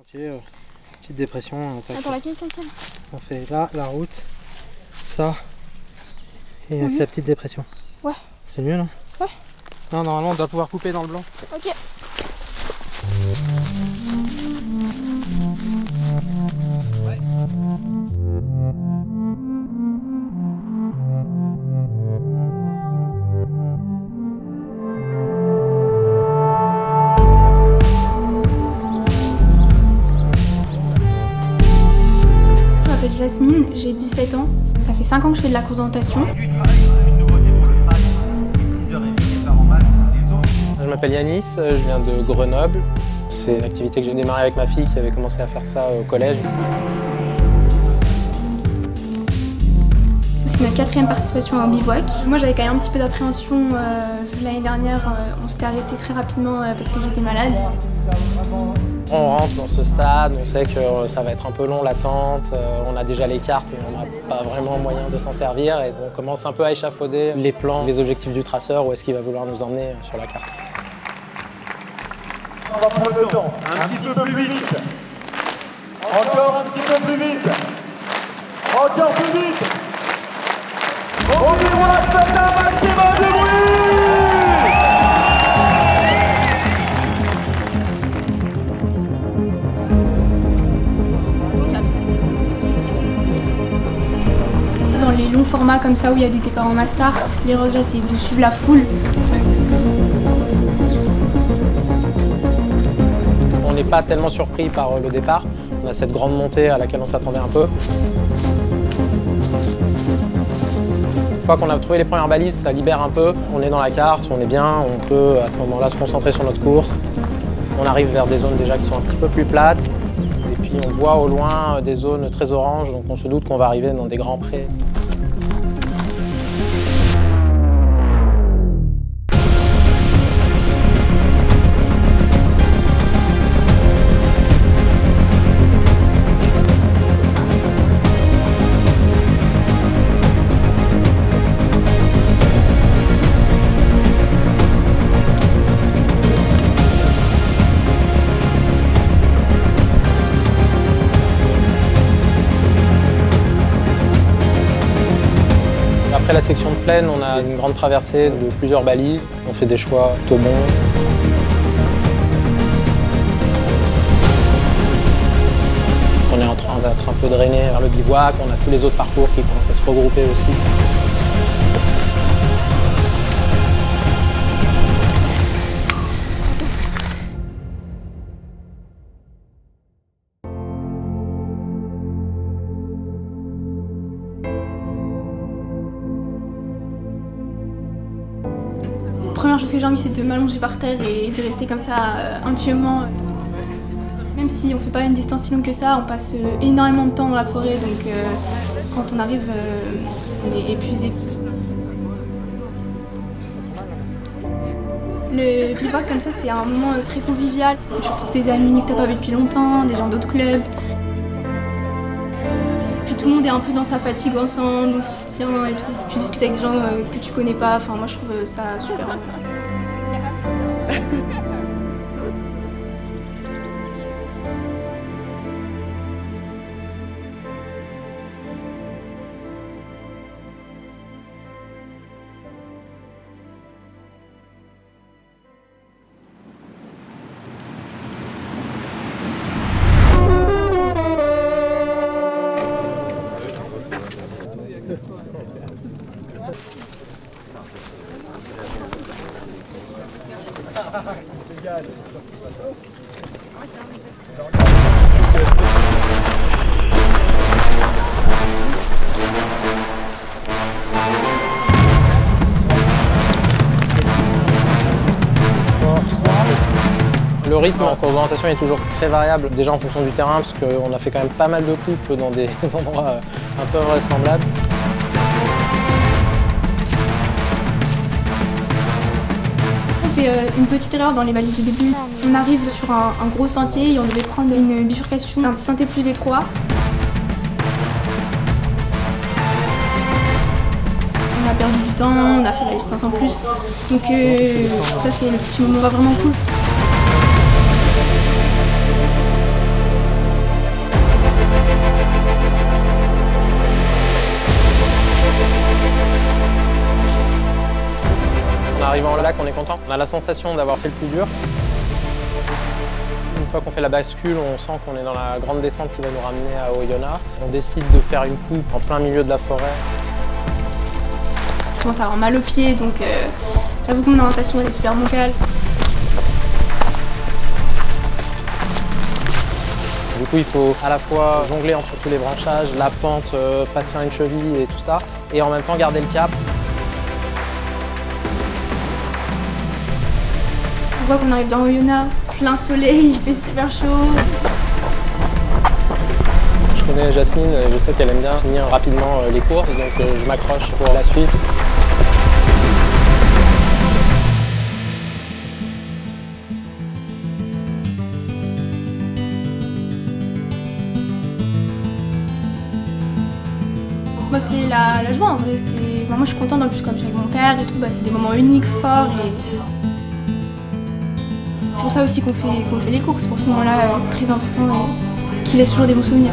Petite dépression. Attends, laquelle? On fait là, la route, ça, et c'est la petite dépression. Ouais. C'est mieux là? Ouais. Non, normalement on doit pouvoir couper dans le blanc. Ok. Je m'appelle Jasmine, j'ai 17 ans. Ça fait 5 ans que je fais de la course d'orientation. Je m'appelle Yanis, je viens de Grenoble. C'est une activité que j'ai démarrée avec ma fille qui avait commencé à faire ça au collège. C'est ma 4e participation en bivouac. Moi j'avais quand même un petit peu d'appréhension. L'année dernière, on s'était arrêté très rapidement parce que j'étais malade. On rentre dans ce stade, on sait que ça va être un peu long l'attente, on a déjà les cartes mais on n'a pas vraiment moyen de s'en servir et on commence un peu à échafauder les plans, les objectifs du traceur, où est-ce qu'il va vouloir nous emmener sur la carte. On va prendre le temps, un petit peu plus vite, encore un petit peu plus vite, encore plus vite. On y voit, faites un maximum de bruit. Dans les longs formats comme ça où il y a des départs en mass start, l'erreur déjà c'est de suivre la foule. On n'est pas tellement surpris par le départ, on a cette grande montée à laquelle on s'attendait un peu. Une fois qu'on a trouvé les premières balises, ça libère un peu, on est dans la carte, on est bien, on peut à ce moment-là se concentrer sur notre course. On arrive vers des zones déjà qui sont un petit peu plus plates, et puis on voit au loin des zones très oranges, donc on se doute qu'on va arriver dans des grands prés. Après la section de plaine, on a une grande traversée de plusieurs balises. On fait des choix plutôt bons. On est en train d'être un peu drainé vers le bivouac. On a tous les autres parcours qui commencent à se regrouper aussi. La première chose que j'ai envie c'est de m'allonger par terre et de rester comme ça un petit moment. Même si on fait pas une distance si longue que ça, on passe énormément de temps dans la forêt, donc quand on arrive, on est épuisé. Le bivouac comme ça, c'est un moment très convivial. Tu retrouves des amis que t'as pas vu depuis longtemps, des gens d'autres clubs. Puis tout le monde est un peu dans sa fatigue ensemble, on se soutient et tout. Tu discutes avec des gens que tu connais pas, enfin moi je trouve ça super. Le rythme en course d'orientation est toujours très variable, déjà en fonction du terrain, parce qu'on a fait quand même pas mal de coupes dans des endroits un peu vraisemblables. On fait une petite erreur dans les balises du début. On arrive sur un gros sentier et on devait prendre une bifurcation, un petit sentier plus étroit. On a perdu du temps, on a fait la distance en plus. Donc ça c'est le petit moment vraiment cool. content. On a la sensation d'avoir fait le plus dur. Une fois qu'on fait la bascule, on sent qu'on est dans la grande descente qui va nous ramener à Oyonnax. On décide de faire une coupe en plein milieu de la forêt. Je commence à avoir mal aux pieds, donc j'avoue que mon orientation elle est super bancale. Du coup, il faut à la fois jongler entre tous les branchages, la pente, pas se faire une cheville et tout ça, et en même temps garder le cap. On voit qu'on arrive dans Oyonnax, plein soleil, il fait super chaud. Je connais Jasmine, je sais qu'elle aime bien finir rapidement les courses, donc je m'accroche pour la suite. Bah, c'est la joie en vrai. Moi je suis contente, en plus comme je suis avec mon père et tout, c'est des moments uniques, forts. C'est pour ça aussi qu'on fait les courses, pour ce moment-là très important et qui laisse toujours des bons souvenirs.